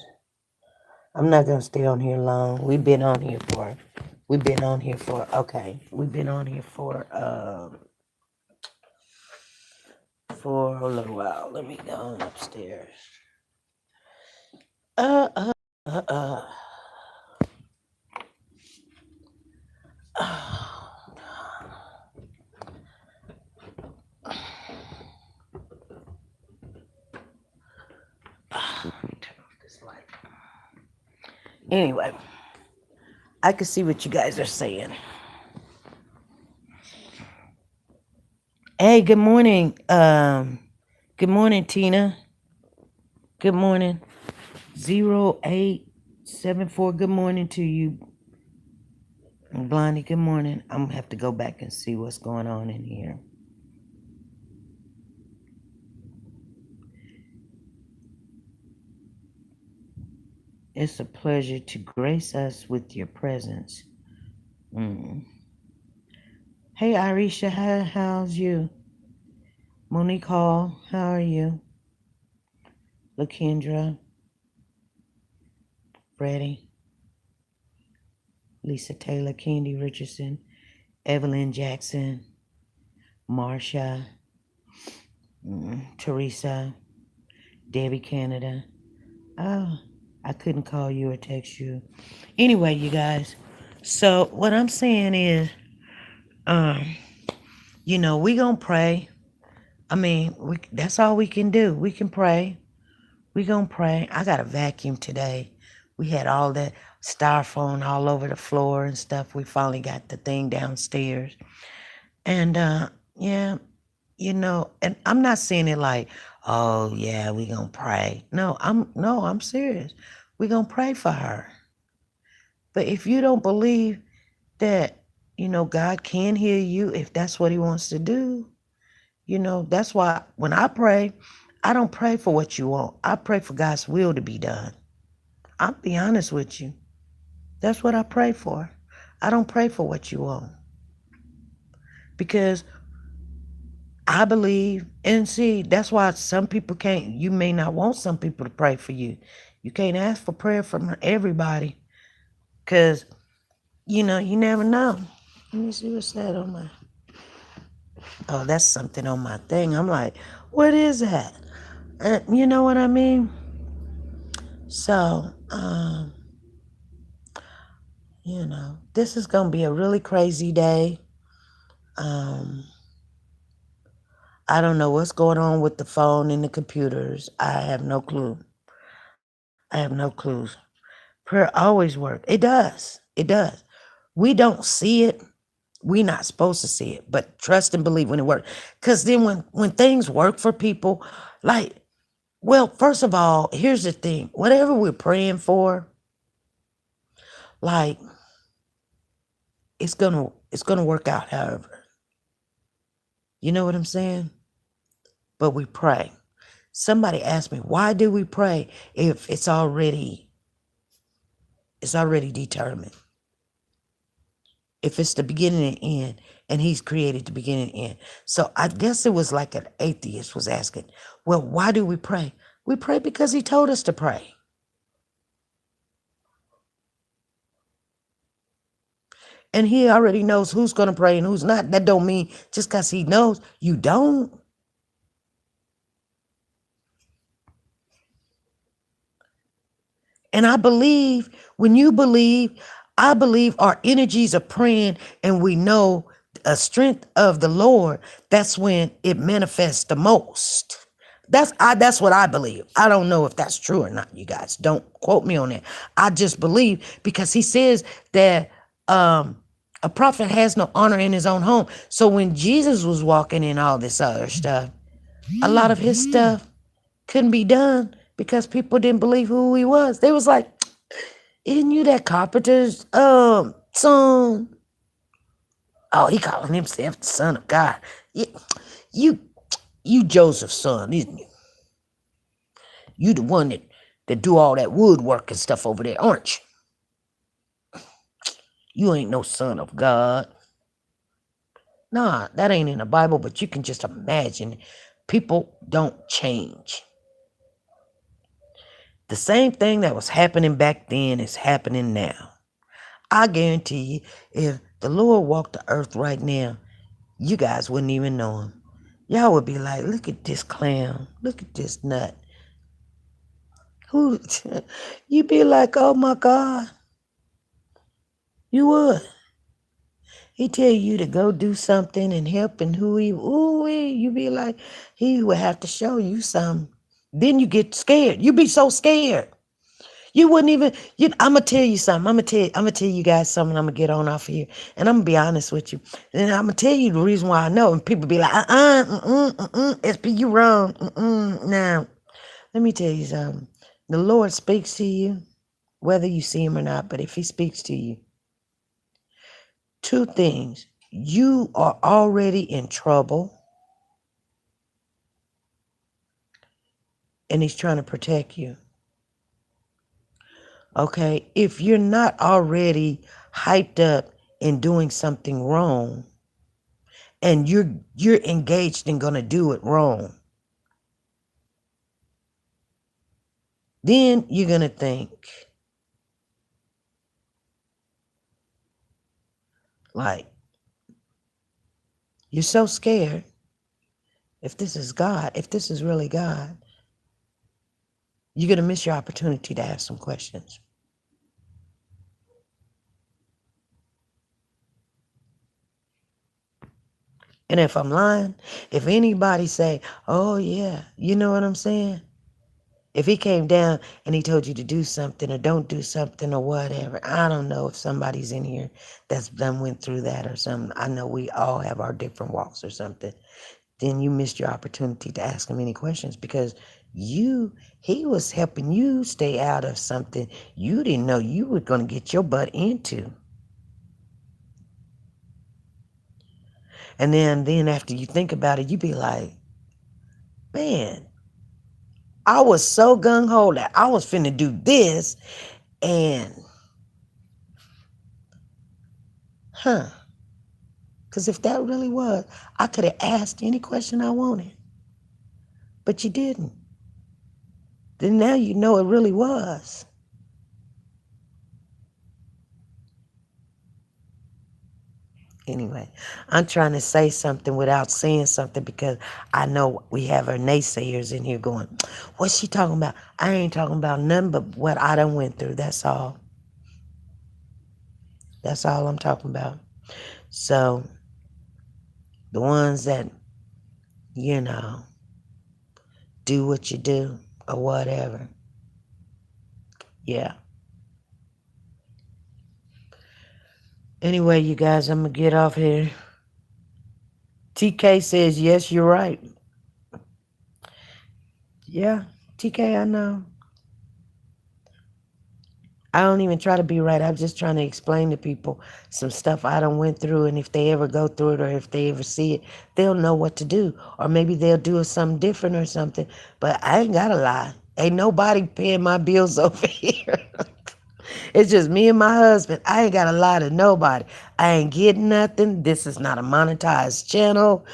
I'm not going to stay on here long. We've been on here for a little while. Let me go on upstairs. Turn off this light. Anyway, I can see what you guys are saying. Hey, good morning. Good morning, Tina. Good morning. 0874. Good morning to you. Blondie, good morning. I'm gonna have to go back and see what's going on in here. It's a pleasure to grace us with your presence. Hey, Irisha, how's you? Monique Hall, how are you? Lakendra, Freddie, Lisa Taylor, Candy Richardson, Evelyn Jackson, Marsha, Teresa, Debbie Canada. Oh, I couldn't call you or text you. Anyway, you guys, so what I'm saying is, Um, we gonna pray. I mean, that's all we can do. We can pray. We gonna pray. I got a vacuum today. We had all that styrofoam all over the floor and stuff. We finally got the thing downstairs. And yeah, and I'm not saying it like, oh yeah, we gonna pray. No, I'm serious. We gonna pray for her. But if you don't believe that, God can hear you if that's what he wants to do, that's why when I pray, I don't pray for what you want. I pray for God's will to be done. I'll be honest with you. That's what I pray for. I don't pray for what you want. Because I believe, and see, that's why some people you may not want some people to pray for you. You can't ask for prayer from everybody. Because, you never know. Let me see what's that on my, oh, that's something on my thing. I'm like, what is that? You know what I mean? So, this is going to be a really crazy day. I don't know what's going on with the phone and the computers. I have no clue. I have no clues. Prayer always works. It does. It does. We don't see it. We're not supposed to see it, but trust and believe when it works. Because then when things work for people, like, well, first of all, here's the thing. Whatever we're praying for, like, it's gonna work out however. You know what I'm saying? But we pray. Somebody asked me, why do we pray if it's already determined? If it's the beginning and end, and he's created the beginning and end. So I guess it was like an atheist was asking, well, why do we pray? We pray because he told us to pray. And he already knows who's going to pray and who's not. That don't mean just because he knows, you don't. And I believe, when you believe, I believe our energies are praying and we know a strength of the Lord, that's when it manifests the most. That's what I believe. I don't know if that's true or not, you guys. Don't quote me on that. I just believe because he says that a prophet has no honor in his own home. So when Jesus was walking in all this other stuff, a lot of his stuff couldn't be done because people didn't believe who he was. They was like, isn't you that carpenter's son? Oh, he calling himself the son of God. You Joseph's son, isn't you? You the one that do all that woodwork and stuff over there, aren't you? You ain't no son of God. Nah, that ain't in the Bible, but you can just imagine. People don't change. The same thing that was happening back then is happening now. I guarantee you, if the Lord walked the earth right now, you guys wouldn't even know him. Y'all would be like, look at this clown. Look at this nut. You'd be like, oh my God. You would. He tell you to go do something and help, and you be like, he would have to show you something. Then you get scared. You be so scared. You wouldn't even, I'm going to tell you something. I'm going to tell you guys something. I'm going to get on off of here. And I'm going to be honest with you. And I'm going to tell you the reason why I know. And people be like, SP, you wrong. Now, let me tell you something. The Lord speaks to you, whether you see him or not. But if he speaks to you, two things. You are already in trouble. And he's trying to protect you. Okay, if you're not already hyped up in doing something wrong, and you're engaged in gonna do it wrong, then you're gonna think like, you're so scared. If this is God, if this is really God, you're gonna miss your opportunity to ask some questions. And if I'm lying, if anybody say, oh yeah, you know what I'm saying? If he came down and he told you to do something or don't do something or whatever, I don't know if somebody's in here that's done went through that or something. I know we all have our different walks or something. Then you missed your opportunity to ask him any questions because he was helping you stay out of something you didn't know you were going to get your butt into. And then after you think about it, you be like, man, I was so gung-ho that I was finna do this and, because if that really was, I could have asked any question I wanted. But you didn't. Then now you know it really was. Anyway, I'm trying to say something without saying something because I know we have our naysayers in here going, what's she talking about? I ain't talking about nothing but what I done went through. That's all. That's all I'm talking about. So, the ones that, do what you do or whatever. Yeah. Anyway, you guys, I'm going to get off here. TK says, yes, you're right. Yeah, TK, I know. I don't even try to be right. I'm just trying to explain to people some stuff I done went through, and if they ever go through it or if they ever see it, they'll know what to do. Or maybe they'll do something different or something. But I ain't got to lie. Ain't nobody paying my bills over here. It's just me and my husband. I ain't got to lie to nobody. I ain't getting nothing. This is not a monetized channel.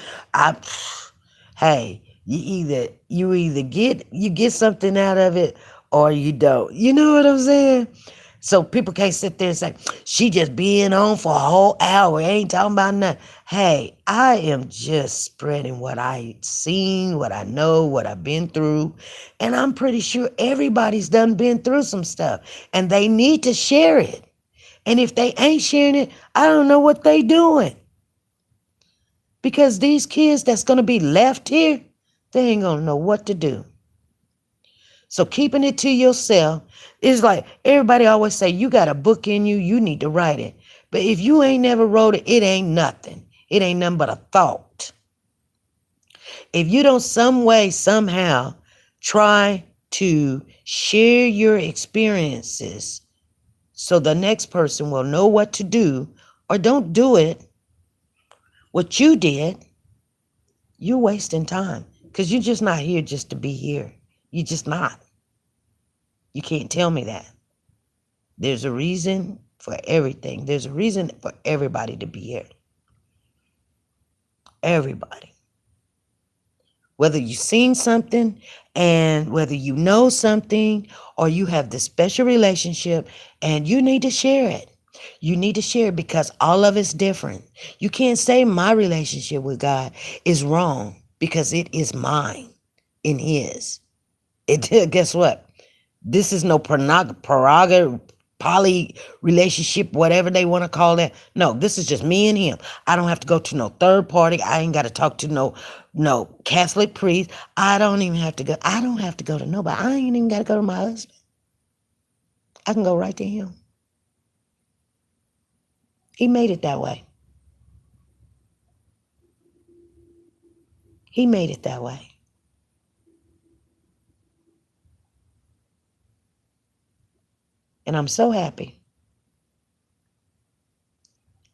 Hey, you either get something out of it or you don't. You know what I'm saying? So people can't sit there and say, she just being on for a whole hour, ain't talking about nothing. Hey, I am just spreading what I seen, what I know, what I've been through. And I'm pretty sure everybody's done been through some stuff. And they need to share it. And if they ain't sharing it, I don't know what they doing. Because these kids that's going to be left here, they ain't going to know what to do. So keeping it to yourself is like everybody always say, you got a book in you, you need to write it. But if you ain't never wrote it, it ain't nothing. It ain't nothing but a thought. If you don't some way, somehow try to share your experiences so the next person will know what to do, or don't do it, what you did, you're wasting time because you're just not here just to be here. You're just not. You can't tell me that. There's a reason for everything. There's a reason for everybody to be here. Everybody. Whether you've seen something and whether you know something or you have this special relationship and you need to share it. You need to share it because all of it's different. You can't say my relationship with God is wrong because it is mine and his. Guess what? This is no prerogative, poly relationship, whatever they want to call that. No, this is just me and him. I don't have to go to no third party. I ain't got to talk to no Catholic priest. I don't have to go to nobody. I ain't even got to go to my husband. I can go right to him. He made it that way. He made it that way. And I'm so happy.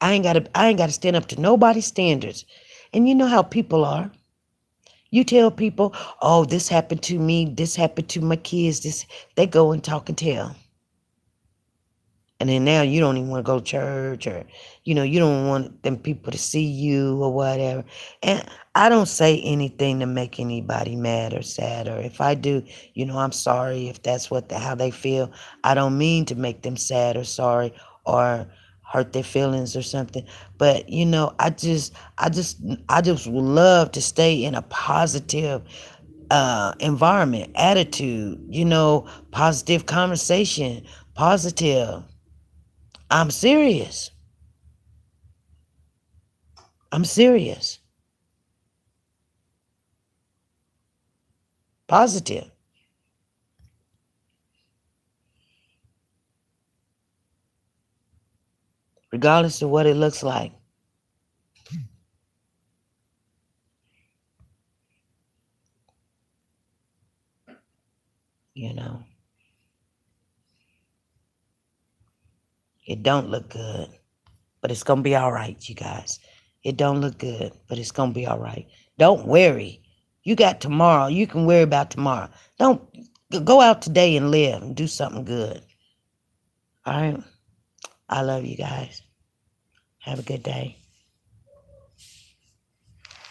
I ain't got to stand up to nobody's standards. And you know how people are. You tell people, oh, this happened to me, this happened to my kids, they go and talk and tell. And then now you don't even want to go to church or, you don't want them people to see you or whatever. And I don't say anything to make anybody mad or sad. Or if I do, I'm sorry if that's how they feel. I don't mean to make them sad or sorry or hurt their feelings or something. But, I just would love to stay in a positive environment, attitude, positive conversation, positive. I'm serious. Positive. Regardless of what it looks like. You know, it don't look good, but it's going to be all right, you guys. It don't look good, but it's going to be all right. Don't worry. You got tomorrow. You can worry about tomorrow. Don't go out today and live and do something good. All right. I love you guys. Have a good day.